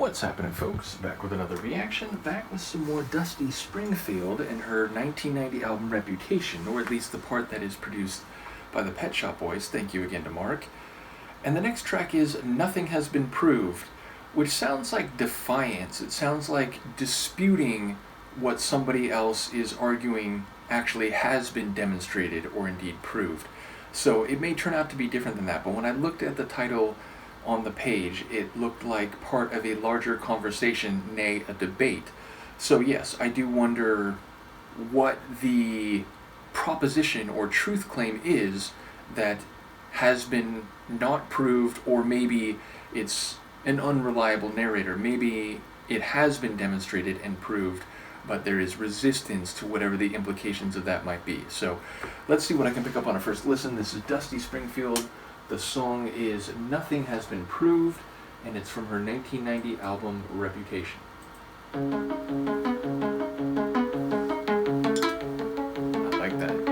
What's happening, folks? Back with another reaction, back with some more Dusty Springfield and her 1990 album Reputation, or at least the part that is produced by the Pet Shop Boys. Thank you again to Mark. And the next track is Nothing Has Been Proved, which sounds like defiance. It sounds like disputing what somebody else is arguing actually has been demonstrated or indeed proved. So it may turn out to be different than that, but when I looked at the title on the page, it looked like part of a larger conversation, nay, a debate. So yes, I do wonder what the proposition or truth claim is that has been not proved, or maybe it's an unreliable narrator. Maybe it has been demonstrated and proved, but there is resistance to whatever the implications of that might be. So let's see what I can pick up on a first listen. This is Dusty Springfield. The song is Nothing Has Been Proved, and it's from her 1990 album Reputation. I like that.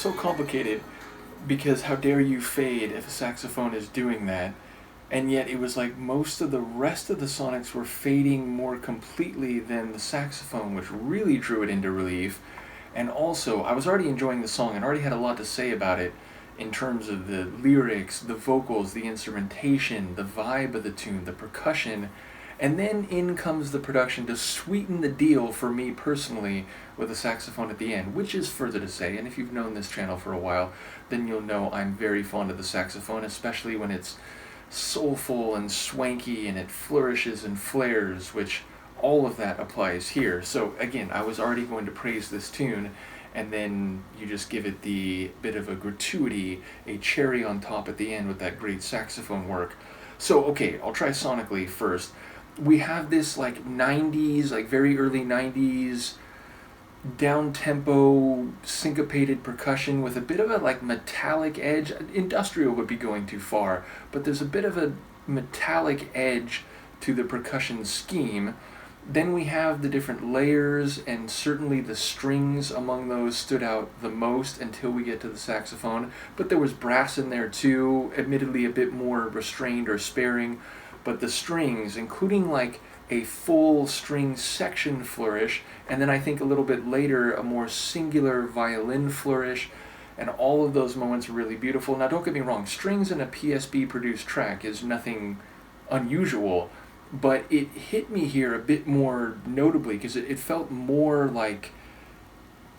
so complicated because how dare you fade if a saxophone is doing that? And yet it was like most of the rest of the sonics were fading more completely than the saxophone, which really drew it into relief. And also, I was already enjoying the song and already had a lot to say about it in terms of the lyrics, the vocals, the instrumentation, the vibe of the tune, the percussion. And then in comes the production to sweeten the deal for me personally with a saxophone at the end, which is further to say. And if you've known this channel for a while, then you'll know I'm very fond of the saxophone, especially when it's soulful and swanky and it flourishes and flares, which all of that applies here. So again, I was already going to praise this tune, and then you just give it the bit of a gratuity, a cherry on top at the end with that great saxophone work. So okay, I'll try sonically first. We have this like 90s, like very early 90s down-tempo syncopated percussion with a bit of a like metallic edge. Industrial would be going too far, but there's a bit of a metallic edge to the percussion scheme. Then we have the different layers, and certainly the strings among those stood out the most until we get to the saxophone. But there was brass in there too, admittedly a bit more restrained or sparing, but the strings, including like a full string section flourish, and then I think a little bit later a more singular violin flourish, and all of those moments are really beautiful. Now don't get me wrong, strings in a PSB produced track is nothing unusual, but it hit me here a bit more notably because it felt more like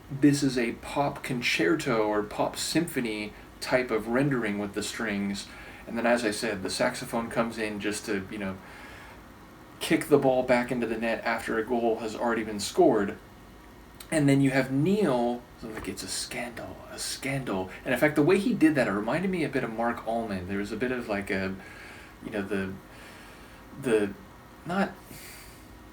this is a pop concerto or pop symphony type of rendering with the strings. And then, as I said, the saxophone comes in just to, kick the ball back into the net after a goal has already been scored. And then you have Neil, like it's a scandal. And in fact, the way he did that, it reminded me a bit of Mark Allman. There was a bit of like a, the not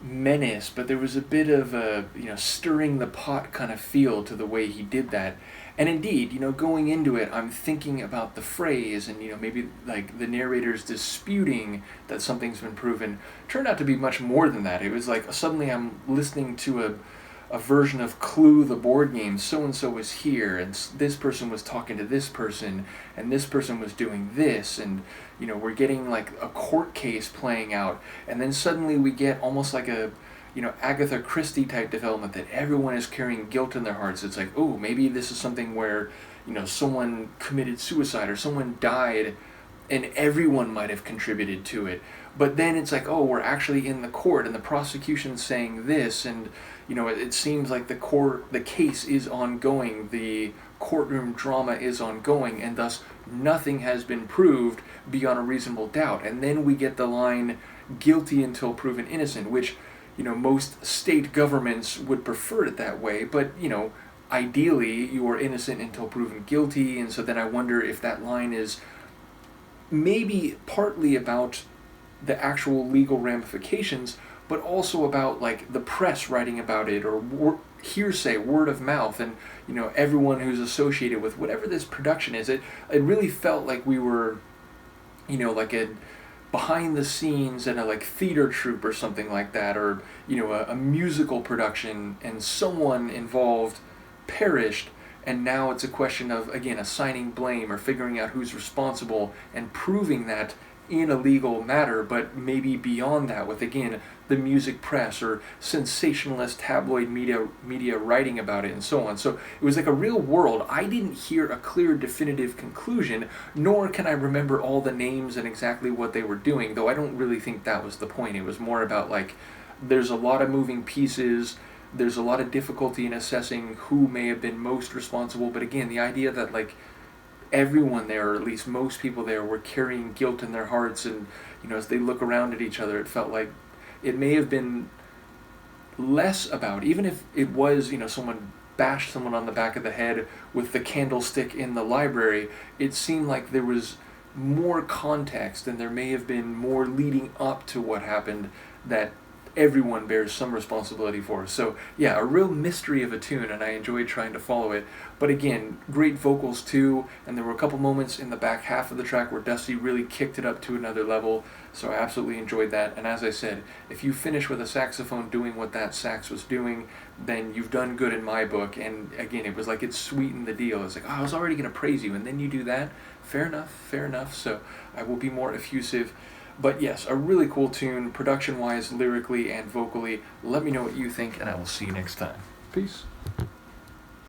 menace, but there was a bit of a, stirring the pot kind of feel to the way he did that. And indeed, going into it, I'm thinking about the phrase and, maybe like the narrator's disputing that something's been proven. Turned out to be much more than that. It was like suddenly I'm listening to a version of Clue, the board game. So-and-so was here, and this person was talking to this person, and this person was doing this, and, we're getting like a court case playing out. And then suddenly we get almost like a Agatha Christie type development that everyone is carrying guilt in their hearts. It's like, oh, maybe this is something where, someone committed suicide or someone died and everyone might have contributed to it. But then it's like, oh, we're actually in the court and the prosecution's saying this, and, it seems like the case is ongoing, the courtroom drama is ongoing, and thus nothing has been proved beyond a reasonable doubt. And then we get the line, guilty until proven innocent, which most state governments would prefer it that way, but, ideally you are innocent until proven guilty. And so then I wonder if that line is maybe partly about the actual legal ramifications, but also about like the press writing about it, or hearsay, word of mouth, and, everyone who's associated with whatever this production is. It really felt like we were, like a behind the scenes in a like theater troupe or something like that, or a musical production, and someone involved perished, and now it's a question of, again, assigning blame or figuring out who's responsible and proving that in a legal matter. But maybe beyond that, with, again, the music press or sensationalist tabloid media writing about it and so on. So it was like a real world. I didn't hear a clear definitive conclusion, nor can I remember all the names and exactly what they were doing, though I don't really think that was the point. It was more about like, there's a lot of moving pieces, there's a lot of difficulty in assessing who may have been most responsible, but again, the idea that like everyone there, or at least most people there, were carrying guilt in their hearts, and as they look around at each other, it felt like it may have been less about, even if it was, someone bashed someone on the back of the head with the candlestick in the library, it seemed like there was more context, and there may have been more leading up to what happened that everyone bears some responsibility for. So yeah, a real mystery of a tune, and I enjoyed trying to follow it. But again, great vocals too, and there were a couple moments in the back half of the track where Dusty really kicked it up to another level, so I absolutely enjoyed that. And as I said, if you finish with a saxophone doing what that sax was doing, then you've done good in my book. And again, it was like it sweetened the deal. It's like, oh, I was already going to praise you, and then you do that. Fair enough, fair enough. So I will be more effusive. But yes, a really cool tune, production-wise, lyrically, and vocally. Let me know what you think, and I will see you next time. Peace.